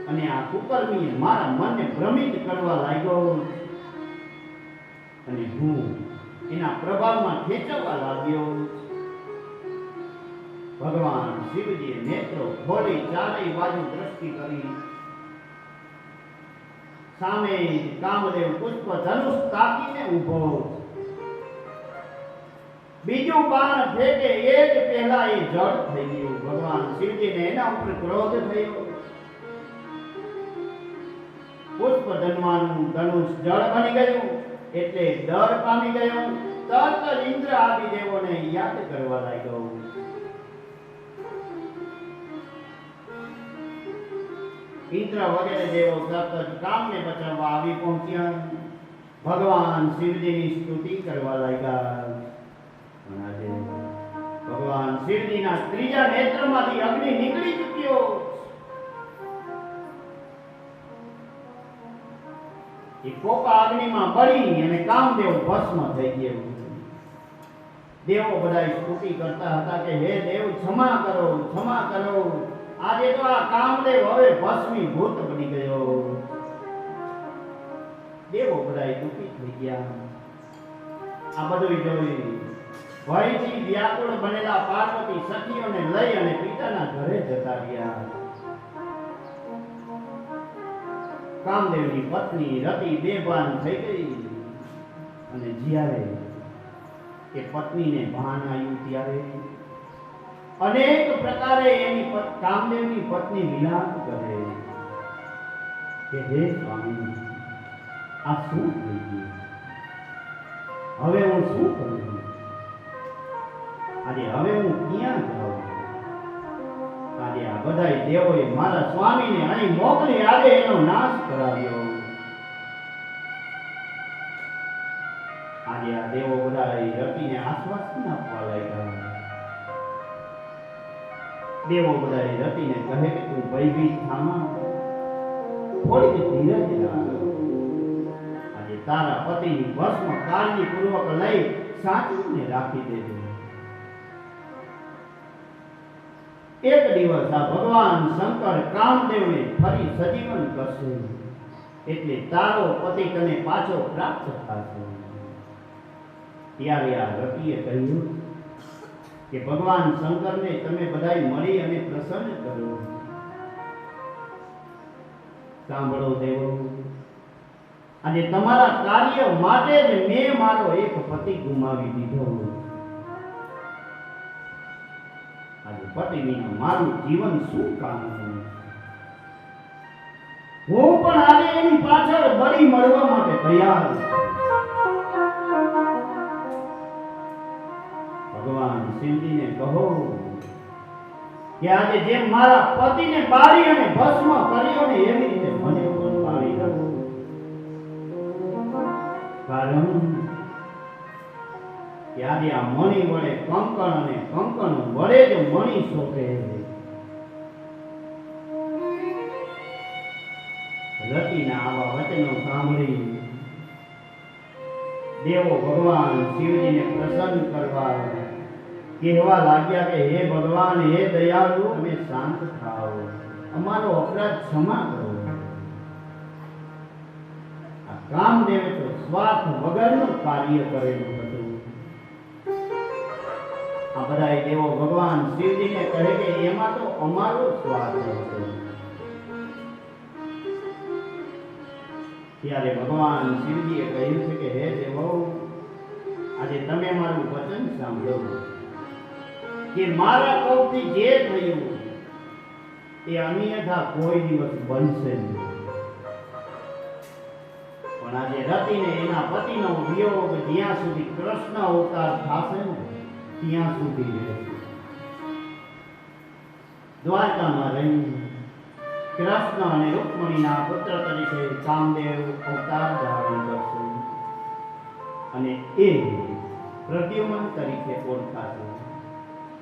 અને આ કુકર્મીએ મારા મનને ભ્રમિત કરવા લાગ્યો અને હું એના પ્રભાવમાં ખેંચવા લાગ્યો. ભગવાન શિવજીએ નેત્રો ખોલી ચારેય બાજુ દ્રષ્ટિ કરી. સામે કામદેવ પુષ્પ ધનુષ તાકીને ઊભો. બીજું બાણ ફેંકે એ જ પહેલા એ જળ થઈ ગયું. ભગવાન શિવજીને એના ઉપર ક્રોધ થયો. પુષ્પ ધનવાનું ધનુષ જળ બની ગયું એટલે ડર પામી ગયો. તરત જ ઇન્દ્ર આદિ દેવોને યાદ કરવા લાગ્યો. ઇન્દ્ર વગેરે દેવો તરત જ કામને બચાવવા આવી પહોંચ્યા. ભગવાન શિવજીની સ્તુતિ કરવા લાગ્યા. આજે ભગવાન શિવજીના ત્રીજા નેત્રમાંથી અગ્નિ નીકળી ચૂક્યો. એ કોપા અગ્નિમાં બળી અને કામદેવ ભસ્મ થઈ ગયો. દેવો બધા સ્તુતિ કરતા હતા કે હે દેવ ક્ષમા કરો, ક્ષમા કરો. આજે તો આ કામદેવ હવે ભસ્મીભૂત બની ગયો. દેવો બધા દુઃખી થઈ ગયા. આ બધું જોઈ ભયથી વ્યાકુળ બનેલા પાર્વતી સખીઓને લઈ અને પિતાના ઘરે જતા રહ્યા. કામદેવની પત્ની રતિ બેભાન થઈ ગઈ અને જ્યારે એ પત્નીને ભાન આવ્યું ત્યારે અનેક પ્રકારે એની કામદેવની પત્ની વિલાપ કરે કે હે સ્વામી, આ શું થઈ ગયું? હવે હું શું કરું? આજે હવે હું ક્યાં જાઉં? આજે આ બધા દેવોએ મારા સ્વામીને અહીં મોકલી આજે એનો નાશ કરાવ્યો. આજે આ દેવો બધા રતિને આશ્વાસન આપવા લાગ્યા. દેવો બધા રતિને કહે કે તું ભયભીત થામા, થોડીક ધીરજ રાખ. આજે તારા પતિની ભસ્મ કાળજીપૂર્વક લઈ સાચવીને રાખી દેજો. એક દિવસ આ ભગવાન શંકર કામદેવને ફરી સજીવન કરશે એટલે તારો પતિ તને પાછો પ્રાપ્ત થશે. ત્યારે આ રતિએ કહ્યું કે ભગવાન શંકરને તમે બધાય મળી અને પ્રસન્ન કરો. સાંભળો દેવો, આજે તમારા કાર્ય માટે જ મેં મારો એક પતિ ગુમાવી દીધો. આજે પતિ વિના મારું જીવન શું કામનું? હું પણ આજે એની પાછળ બળી મળવા માટે તૈયાર છું. ભગવાન શિવજીને કહો કે આજે જેમ મારા પતિને બાળી અને ભસ્મ કર્યો ને એવી રીતે મને પણ બાળી નાખો. કારણ કે આજે આ મણી વડે કંકણ અને કંકણ વડે જ મણી શોભે. રતિના આવા વચનો સાંભળી દેવો ભગવાન શિવજીને પ્રસન્ન કરવા કહેવા લાગ્યા કે હે ભગવાન, હે દયાળુ, તમે શાંત થાઓ, અમારો અપરાધ ક્ષમા કરો. આ કામદેવે તો સ્વાર્થ વગરનું કાર્ય કરેલું હતું. આ બધા દેવો ભગવાન શિવજીને કહે કે એમાં તો અમારો સ્વાર્થ હતો. ત્યારે ભગવાન શિવજીએ કહ્યું છે કે હે દેવો, આજે તમે મારું વચન સાંભળો કે મારા કોપથી જે થયું એ અન્યથા કોઈ દિવસ બનશે નહીં. પણ આજે રતિને એના પતિનો વિયોગ જ્યાં સુધી કૃષ્ણ અવતાર થશે ને ત્યાં સુધી રહેશે. દ્વારકામાં રહી કૃષ્ણ અને રૂકમણીના પુત્ર તરીકે કામદેવ અવતાર ધારણ કરશે અને એ પ્રદ્યુમન તરીકે ઓળખાશે.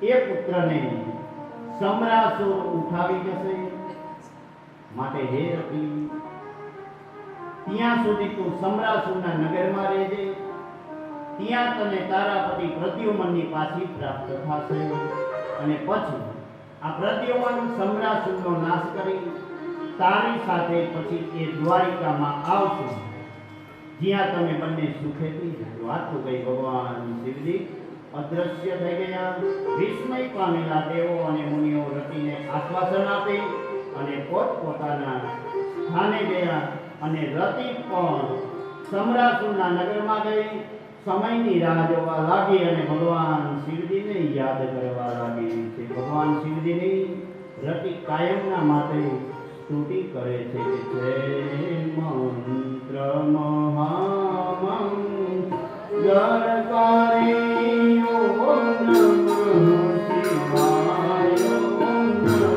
એ પુત્રને સમરાસુર ઉઠાવી જશે. માટે હે રતિ, ત્યાં સુધી તું સમરાસુરના નગરમાં રહેજે. ત્યાં તને તારા પતિ પ્રદ્યુમનની પાછી પ્રાપ્ત થશે અને પછી આ પ્રદ્યુમન સમરાસુરનો નાશ કરી તારી સાથે પછી એ દ્વારિકામાં આવશે, જ્યાં તમે બંને સુખેથી રહેજો. આટલું કહી ભગવાન શિવજી અદ્રશ્ય થઈ ગયા. વિસ્મય પામેલા દેવો અને મુનિઓ રતિને આશ્વાસન આપે અને પોતપોતાના સ્થાને ગયા. અને રતિ પણ સમરાસુરના નગરમાં ગઈ, સમયની રાહ જોવા લાગી અને ભગવાન શિવજીને યાદ કરવા લાગી. ભગવાન શિવજીની રતિ કાયમના માટે સ્તુતિ કરે છે કે જય મંત્ર મહામંગળકારી ઓમ નમઃ શિવાય, ઓમ નમઃ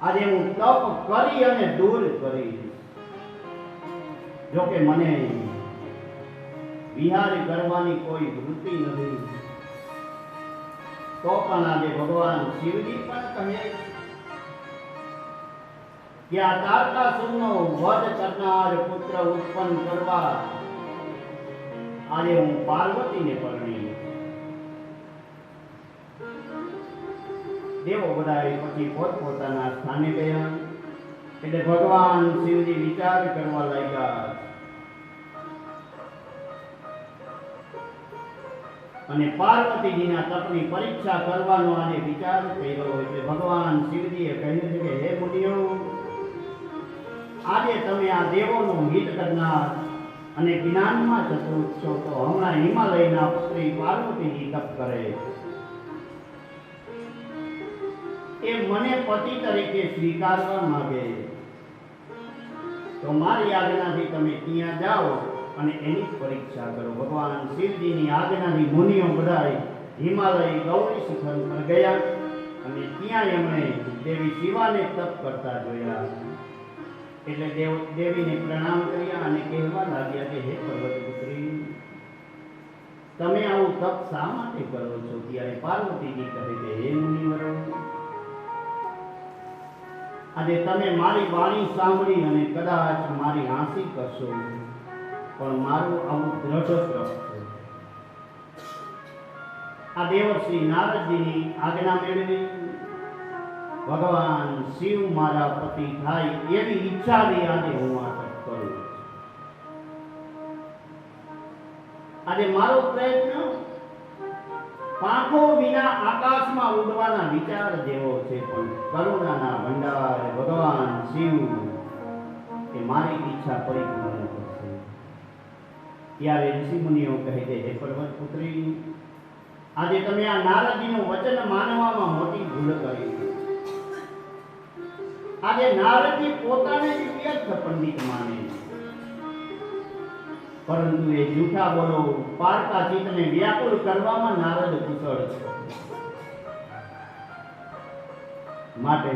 આજે હું તપ કરી અને દૂર કરી જોકે મને વિહાર કરવાની કોઈ વૃત્તિ નથી, તો પણ આજે ભગવાન શિવજી પણ કહે કે આ તારકાસુરનો વધ કરનાર પુત્ર ઉત્પન્ન કરવા આજે હું પાર્વતીને પરણી. દેવો બધા પછી પોતપોતાના સ્થાને ગયા. એટલે ભગવાન શિવજી વિચાર કરવા લાગ્યા અને પાર્વતીજીના તપની પરીક્ષા કરવાનો આજે વિચાર કર્યો. એટલે ભગવાન શિવજીએ કહ્યું છે કે હે મુનિઓ, આજે તમે આ દેવોનું હિત કરનાર અને જ્ઞાનમાં ચતુર છો, તો હમણાં હિમાલયના પુત્રી પાર્વતીજી તપ કરે, એ મને પતિ તરીકે સ્વીકારવા માંગે, તો મારી આજ્ઞાથી તમે ત્યાં જાઓ અને એની પરીક્ષા કરો. ભગવાન શિવજીની આજ્ઞાથી મુનિઓ બધા હિમાલય ગૌરી શિખર પર ગયા અને ત્યાં એમણે દેવી શિવાને તપ કરતા જોયા. એટલે દેવીને પ્રણામ કર્યા અને કહેવા લાગ્યા કે હે પર્વતપુત્રી, તમે આવું તપ શા માટે કરો છો? ત્યારે પાર્વતીજી કહે કે હે મુનિવરો, આજે તમે મારી વાણી સાંભળી અને કદાચ મારી હાંસી કરશો, પણ મારું આવું દ્રઢ તપ છે. આ દેવશ્રી નારદજીની આજ્ઞા મેળવી ભગવાન શિવ મારા પતિ થાય એવી ઈચ્છાથી આજે હું આ તપ કરું. આજે મારો પ્રયત્ન પાંખો વિના આકાશમાં ઉડવાના વિચાર જેવો છે, પણ કરુણાના ભંડાર ભગવાન શિવ એ મારી ઈચ્છા પરિપૂર્ણ કરશે. ત્યારે ઋષિમુનિઓ કહે છે હે પર્વતપુત્રી, આજે તમે આ નારદજીનું વચન માનવામાં મોટી ભૂલ કરી. આજે નારદજી પોતાને જ વ્યર્થ પંડિત માને, પરંતુ એ જૂઠા બોલો પારકા ચિત્તને વ્યાકુળ કરવામાં નારદ કુશળ છે. માટે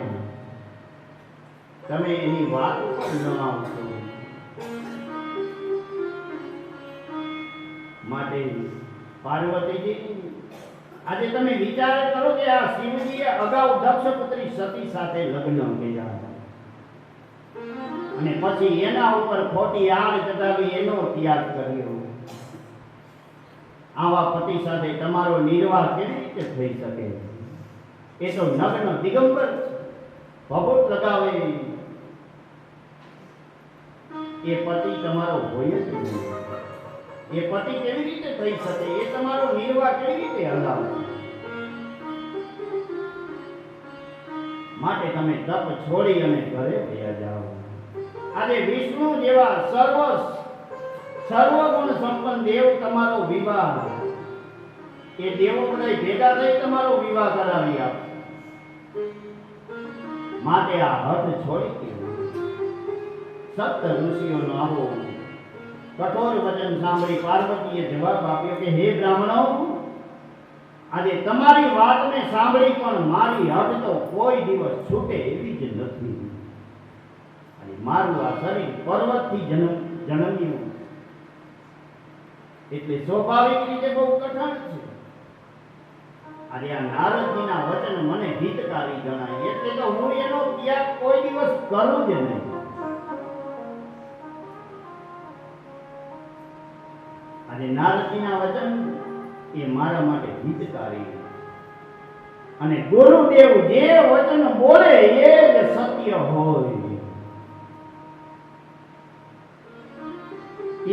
તમે એની વાત ઉપર ન આવશો. માટે પાર્વતીજી, આજે તમે વિચાર કરો કે આ શિવજીએ અગાઉ દક્ષ પુત્રી સતી સાથે લગ્ન કર્યા અને પછી એના ઉપર ખોટી આગ ચડાવી એનો ત્યાગ કર્યો. આવા પતિ સાથે તમારો નિર્વાહ કેવી રીતે થઈ શકે? એ તો નગ્ન દિગંબર ભભૂત લગાવે એ પતિ તમારો હોય જ નહીં. એ પતિ કેવી રીતે થઈ શકે? એ તમારો નિર્વાહ કેવી રીતે હલાવે? માટે તમે તપ છોડી અને ઘરે વયા જાઓ. આજે વિષ્ણુ જેવા સર્વગુણ સંપન્ન દેવ તમારો વિવાહ, એ દેવો બધા ભેગા થઈ તમારો વિવાહ કરાવી આપે. માટે આ હઠ છોડી સપ્ત ઋષિઓનો આવો કઠોર વચન સાંભળી પાર્વતીએ જવાબ આપ્યો કે હે બ્રાહ્મણો, આજે તમારી વાતને સાંભળી પણ મારી હઠ તો કોઈ દિવસ છૂટે એવી જ નથી. મારું આ શરીર પર્વતથી જન્મ્યું એટલે સ્વાભાવિક રીતે બહુ કઠણ છે. આજે આ નારદજીના વચન મને હિતકારી ગણાય, એટલે તો હું એનો ત્યાગ કોઈ દિવસ કરું જ નહીં. આજે નારદજીના વચન એ મારા માટે હિતકારી, અને ગુરુદેવ જે વચન બોલે એ જ સત્ય હોય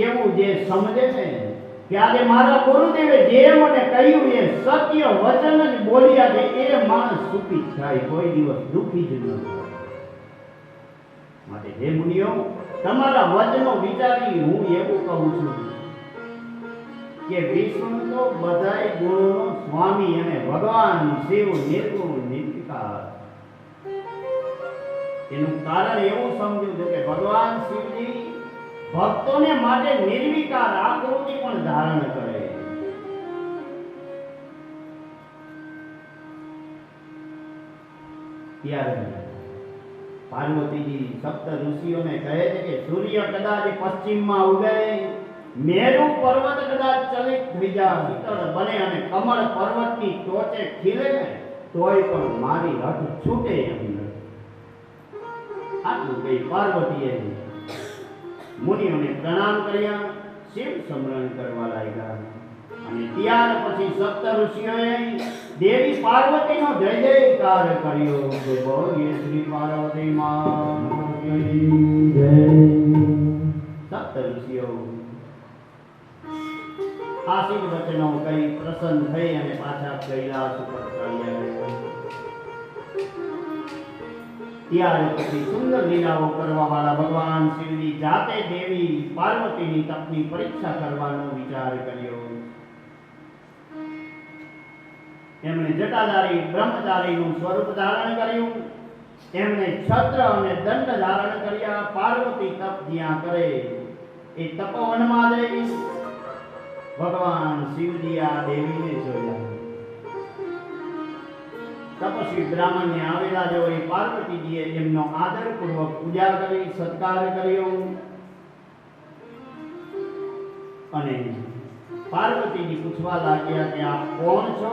એવું જે સમજે છે કે આજે મારા ગુરુદેવે જે મને કહ્યું એ સત્ય વચન જ બોલ્યા છે, એ માણસ સુખી થાય, કોઈ દિવસ દુઃખી જ ન થાય. માટે હે મુનિઓ, તમારા વચનો વિચારી હું એવું કહું છું કે વિષ્ણુ તો બધાય ગુણોનો સ્વામી અને ભગવાન શિવ નિર્ગુણ નિર્વિકાર. એનું કારણ એવું સમજ્યું છે કે ભગવાન શિવજી ભક્તોને માટે નિર્વિકાર આકૃતિ પણ ધારણ કરે. ત્યારે પાર્વતીજી સપ્ત ઋષિઓને કહે છે કે સૂર્ય કદાચ પશ્ચિમમાં ઉગે, મેરુ પર્વત કદાચ ચલિત થઈ જાય, શીતળ બને અને કમળ પર્વતની ટોચે ખીલે ને તોય પણ મારી રથ છૂટે એમ નથી. આટલું કહી પાર્વતીએ મુનિઓને પ્રણામ કર્યા, શિવ સ્મરણ કરવા લાગ્યા. અને ત્યાર પછી સપ્ત ઋષિઓએ દેવી પાર્વતીનો જય જયકાર કર્યો કે બોલીએ શ્રી પાર્વતી માતની જય. સપ્ત ઋષિઓ આશીર્વચનો કહી પ્રસન્ન થઈ અને પાછા કૈલાસ ઉપર ચાલ્યા. ત્યાર પછી સુંદર લીલાઓ કરવા વાળા ભગવાન શિવજી જાતે દેવી પાર્વતીની તપની પરીક્ષા કરવાનો વિચાર કર્યો. એમણે જટાધારી બ્રહ્મચારીનું સ્વરૂપ ધારણ કર્યું. એમણે છત્ર અને દંડ ધારણ કર્યા. પાર્વતી તપ જ્યાં કરે એ તપોવનમાં જઈ ભગવાન શિવજી આ દેવીને જોયા. તપસ્વી બ્રાહ્મણને આવેલા જોઈ પાર્વતીજીએ એમનો આદરપૂર્વક પૂજા કરી, સત્કાર કર્યો. અને પાર્વતીજી પૂછવા લાગ્યા કે આપ કોણ છો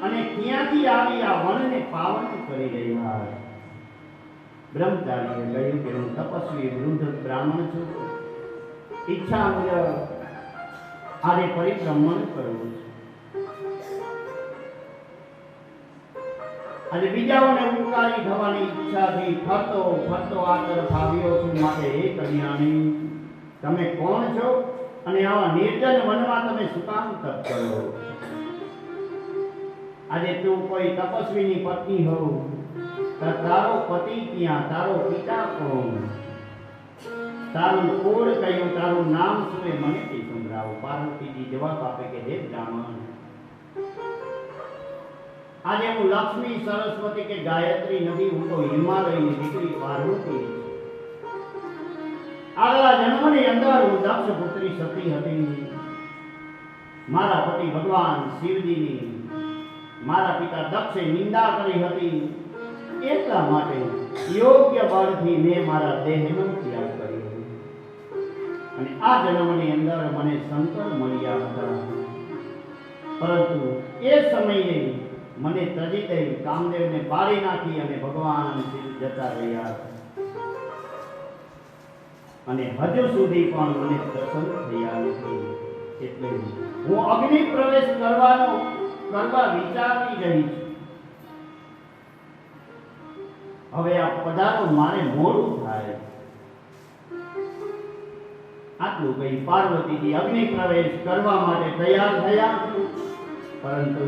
અને ક્યાંથી આવી આ વનને પાવન કરી રહ્યા? બ્રહ્મચારીએ કહ્યું કે હું તપસ્વી વૃદ્ધ બ્રાહ્મણ છું, ઈચ્છા મુજબ આરે પરિભ્રમણ કરું છું. અને બીજાઓને ઉપકારી થવાની ઈચ્છાથી ફરતો ફરતો આ તરફ આવ્યો છું. માટે હે કલ્યાણી, તમે કોણ છો અને આવા નિર્જન વનમાં તમે શું કામ તપ કરો? આજે તું કોઈ તપસ્વીની પત્ની હોવ તો તારો પતિ ક્યાં, તારો પિતા કોણ, તારું કુળ કયું, તારું નામ શું એ મને તે સંભળાવો. પાર્વતીજી જવાબ આપે કે હે બ્રાહ્મણ, આજે હું લક્ષ્મી, સરસ્વતી કે ગાયત્રી નથી, હું તો હિમાલયની દીકરી પાર્વતી. આગલા જન્મની અંદર હું દક્ષ પુત્રી સતી હતી. મારા પતિ ભગવાન શિવજીની મારા પિતા દક્ષે નિંદા કરી હતી. એટલા માટે યોગ્ય બળથી મેં મારા દેહનો ત્યાગ કર્યો. અને આ જન્મની અંદર મને શંકર મળ્યા હતા, પરંતુ એ સમયે મને ત્યજી દઈ કામદેવને બાળી નાખી અને ભગવાન શિવ જતા રહ્યા. અને હજુ સુધી પણ મને પ્રસન્ન થયા નથી. એટલે હું અગ્નિ પ્રવેશ કરવા વિચારી રહી છું. હવે આ પધારો, મારે મોડું થાય. આટલું કહી પાર્વતીજી અગ્નિ પ્રવેશ કરવા માટે તૈયાર થયા. પરંતુ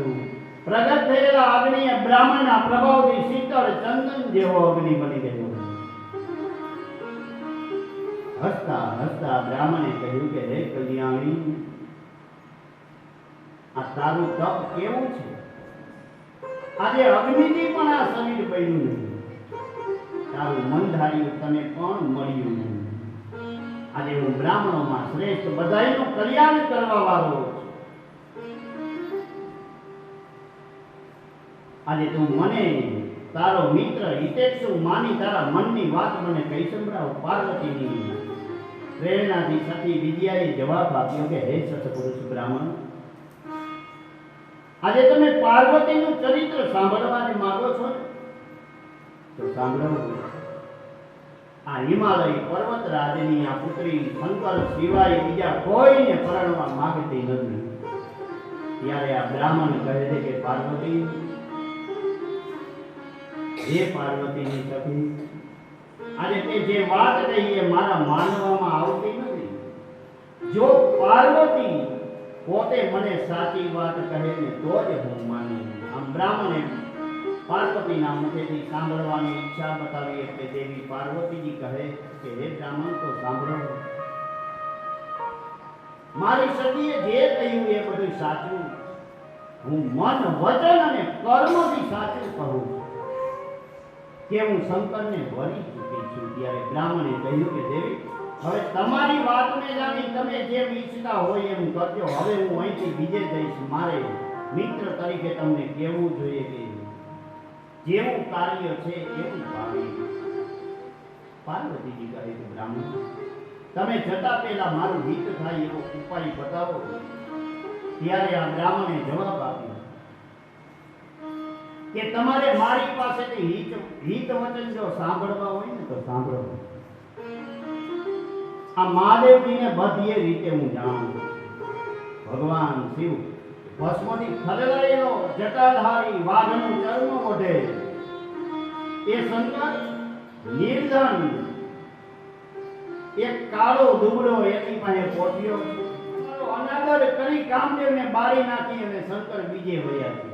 પ્રગટ થયેલા અગ્નિ બ્રાહ્મણના પ્રભાવથી શીતળ ચંદન જેવો અગ્નિ બની ગયો. હસતા હસતા બ્રાહ્મણે કહ્યું કે હે કલ્યાણી, આ તારું તપ કેવું છે? આજે અગ્નિથી પણ આ શરીર બન્યું નહીં, તારું મન ધાર્યું તને પણ મળ્યું નહીં. આજે હું બ્રાહ્મણોમાં શ્રેષ્ઠ બધાયનું કલ્યાણ કરવા વાળો છું. આજે તું મને તારો મિત્ર હિતેક્ષુ માની તારા મનની વાત મને કહી સંભળાવ. પાર્વતીની પ્રેરણાથી સતી વિદ્યાએ જવાબ આપ્યો કે હે સત્પુરુષ બ્રાહ્મણ, આજે તમે પાર્વતીનું ચરિત્ર સાંભળવાની માંગો છો ને, તો સાંભળો. આ હિમાલય પર્વતરાજની આ પુત્રી શંકર સિવાય બીજા કોઈને પરણવા માંગતી નથી. ત્યારે આ બ્રાહ્મણ કહે છે કે પાર્વતી, હે પાર્વતીની સખી, આજે તે જે વાત કહી એ મારા માનવામાં આવતી નથી. જો પાર્વતી પોતે મને સાચી વાત કહે ને તો જ હું માનું. આમ બ્રાહ્મણે પાર્વતીના મુખેથી સાંભળવાની ઈચ્છા બતાવી. એટલે દેવી પાર્વતીજી કહે કે હે બ્રાહ્મણ, તો સાંભળો. મારી સતીએ જે કહ્યું એ બધું સાચું. હું મન, વચન અને કર્મથી સાચું કહું કે હું શંકરને વરી ચૂકી છું. ત્યારે બ્રાહ્મણે કહ્યું કે દેવી, હવે તમારી વાતને જાણી તમે જેમ ઈચ્છતા હોય એમ કરજો. હવે હું અહીંથી બીજે જઈશ. મારે મિત્ર તરીકે તમને કહેવું જોઈએ કે જેવું કાર્ય છે એવું ભાવે. પાર્વતીજી કહે કે બ્રાહ્મણ, તમે જતા પહેલા મારું હિત થાય એવો ઉપાય બતાવો. ત્યારે આ બ્રાહ્મણે જવાબ આપ્યો કે તમારે મારી પાસેથી હિત વચન જો સાંભળવા હોય ને તો સાંભળો. આ મહાદેવજીને બધી રીતે હું જાણું છું. ભગવાન શિવ ભસ્મથી ખદડાયેલો જટાધારી વાઘનું ચર્મ ઓઢે એ શંકર નિર્ધન એક કાળો દુબળો એની પાસે પહોંચ્યો. અનાદર કરી કામદેવને બારી નાખી અને શંકર બીજે વયા છે.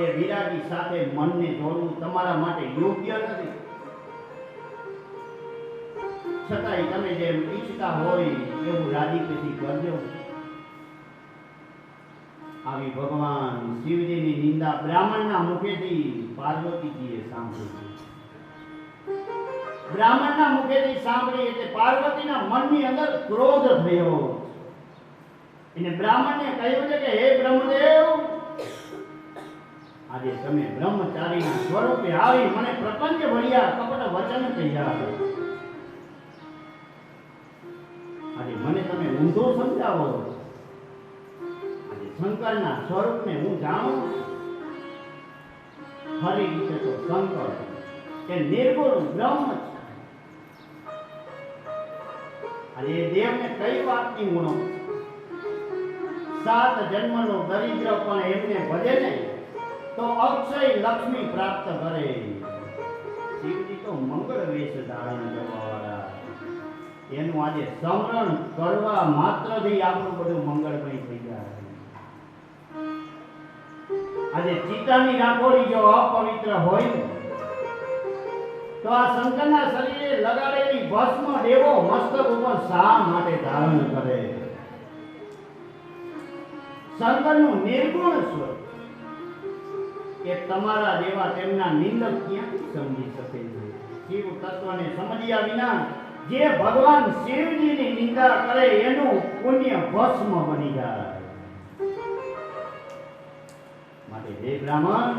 એ વિરાગી સાથે મનને જોડવું તમારા માટે યોગ્ય નથી. છતાંય તમે જેમ ઈચ્છતા હોય એવું રાજીપેથી કરજો. આવી ભગવાન શિવજીની નિંદા બ્રાહ્મણના મુખેથી પાર્વતીજીએ સાંભળી. બ્રાહ્મણના મુખેથી સાંભળી એટલે પાર્વતીના મનની અંદર ક્રોધ થયો. એને બ્રાહ્મણને કહ્યું છે કે હે બ્રહ્મદેવ, આજે તમે બ્રહ્મચારીના સ્વરૂપે આવી મને પ્રપંચ ભર્યા કપટ વચન કહ્યા. આજે મને તમે ઊંધો સમજાવો. આજે શંકરના સ્વરૂપને હું જાણું. ખરી રીતે તો શંકર એ નિર્ગુણ બ્રહ્મ છે. આજે એ દેવને કઈ વાતની ઉણો? 7 જન્મનો દરિદ્ર પણ એમને ભજે ને તો અક્ષય લક્ષ્મી પ્રાપ્ત કરે. શિવજી તો મંગળ વેશ ધારણ કરવાવાળા. એનું આજે સ્મરણ કરવા માત્રથી આપણું બધું મંગળમય થઈ જાય. આજે ચિતાની રાખોડી જો અપવિત્ર હોય તો આ શંકરના શરીરે લગાડેલી ભસ્મ દેવો મસ્તક ઉપર શા માટે ધારણ કરે? શંકરનું નિર્ગુણ સ્વરૂપ કે તમારા જેવા તેમના નિંદક ક્યાંથી સમજી શકે છે? શિવ તત્વને સમજ્યા વિના જે ભગવાન શિવજીની નિંદા કરે એનું પુણ્ય ભસ્મ બની જાય. માટે હે બ્રાહ્મણ,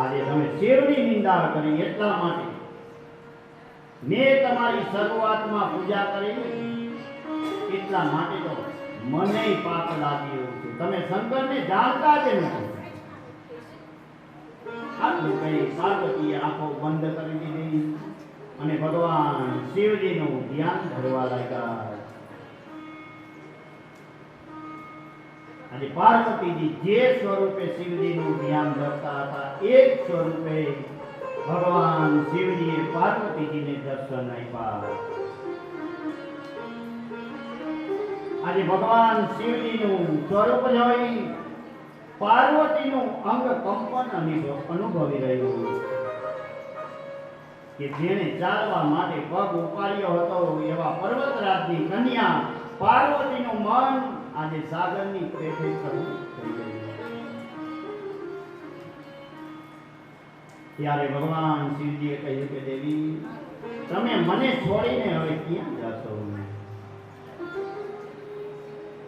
આજે તમે શિવની નિંદા કરી એટલા માટે મેં તમારી શરૂઆતમાં પૂજા કરી, એટલા માટે તો મને પાપ લાગ્યું છે. તમે શંકરને જાણતા જ નથી. આટલું કહી પાર્વતીએ આંખો બંધ કરી દીધી અને ભગવાન શિવજીનું ધ્યાન ધરવા લાગ્યા. આજે પાર્વતીજી જે સ્વરૂપે શિવજીનું ધ્યાન ધરતા હતા એ જ સ્વરૂપે ભગવાન શિવજીએ પાર્વતીજીને દર્શન આપ્યા. આજે ભગવાન શિવજીનું સ્વરૂપ જોઈ પાર્વતીનું અંગ કંપન અનુભવી રહ્યું કે જેને ચાલવા માટે પગ ઉપાડ્યો હતો એવા પર્વતરાજની કન્યા પાર્વતીનું મન આજે સાગરની પેઠે શરૂ થઈ ગયું. ત્યારે ભગવાન શિવજીએ કહ્યું કે દેવી, તમે મને છોડીને હવે ક્યાં જશો?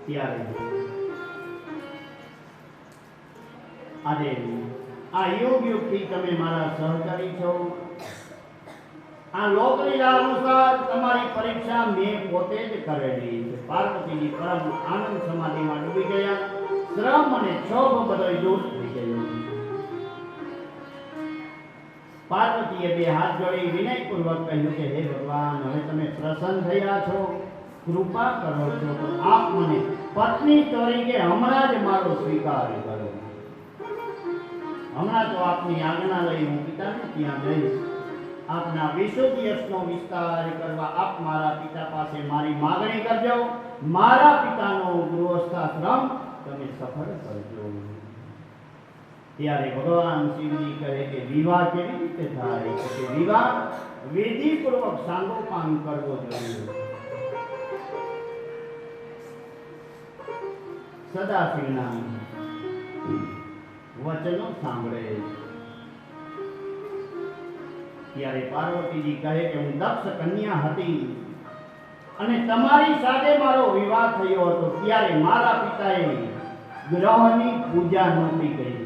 ત્યારે આજે આ યુગ યુગથી તમે મારા સહચારી છો. આ લોકલીલા અનુસાર તમારી પરીક્ષા મેં પોતે જ કરેલી છે. પાર્વતીજી પરમ આનંદ સમાધિમાં ડૂબી ગયા. શ્રમ અને ક્ષોભ બધો દૂર થઈ ગયો. પાર્વતીએ બે હાથ જોડી વિનયપૂર્વક કહ્યું કે હે ભગવાન, હવે તમે પ્રસન્ન થયા છો, કૃપા કરો છો તો આપ મને પત્ની તરીકે હમણાં જ મારો સ્વીકાર કરો. હમણાં તો આપની આજ્ઞા લઈ હું પિતાને ત્યાં જઈશ. આપના વિશુદ્ધ યશનો વિસ્તાર કરવા આપ મારા પિતા પાસે મારી માગણી કરજો. મારા પિતાનો ગૃહસ્થાશ્રમ તમે સફળ કરજો. ત્યારે ભગવાન શિવજી કહે કે વિવાહ કેવી રીતે થાય? કે વિવાહ વિધિપૂર્વક સાંગોપાન કરવો જોઈએ. સદાશિવના વચનો સાંભળે. ત્યારે પાર્વતીજી કહે કે હું દક્ષ કન્યા હતી અને તમારી સાથે મારો વિવાહ થયો હતો ત્યારે મારા પિતાએ ગ્રહની પૂજા નહોતી કરી.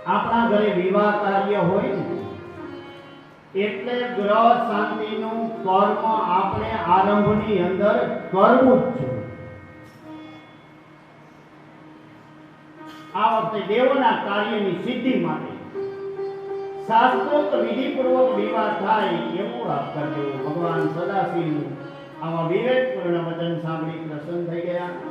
આપણા ઘરે વિવાહ કાર્ય હોય ને એટલે ગ્રહ શાંતિનું કર્મ આપણે આરંભની અંદર કરવું જ છે. આ વખતે દેવોના કાર્યની સિદ્ધિ માટે શાસ્ત્રોક્ત વિધિપૂર્વક વિવાહ થાય એવું આપ કરજો. ભગવાન સદાશિવનું આવા વિવેકપૂર્ણ વચન સાંભળી પ્રસન્ન થઈ ગયા.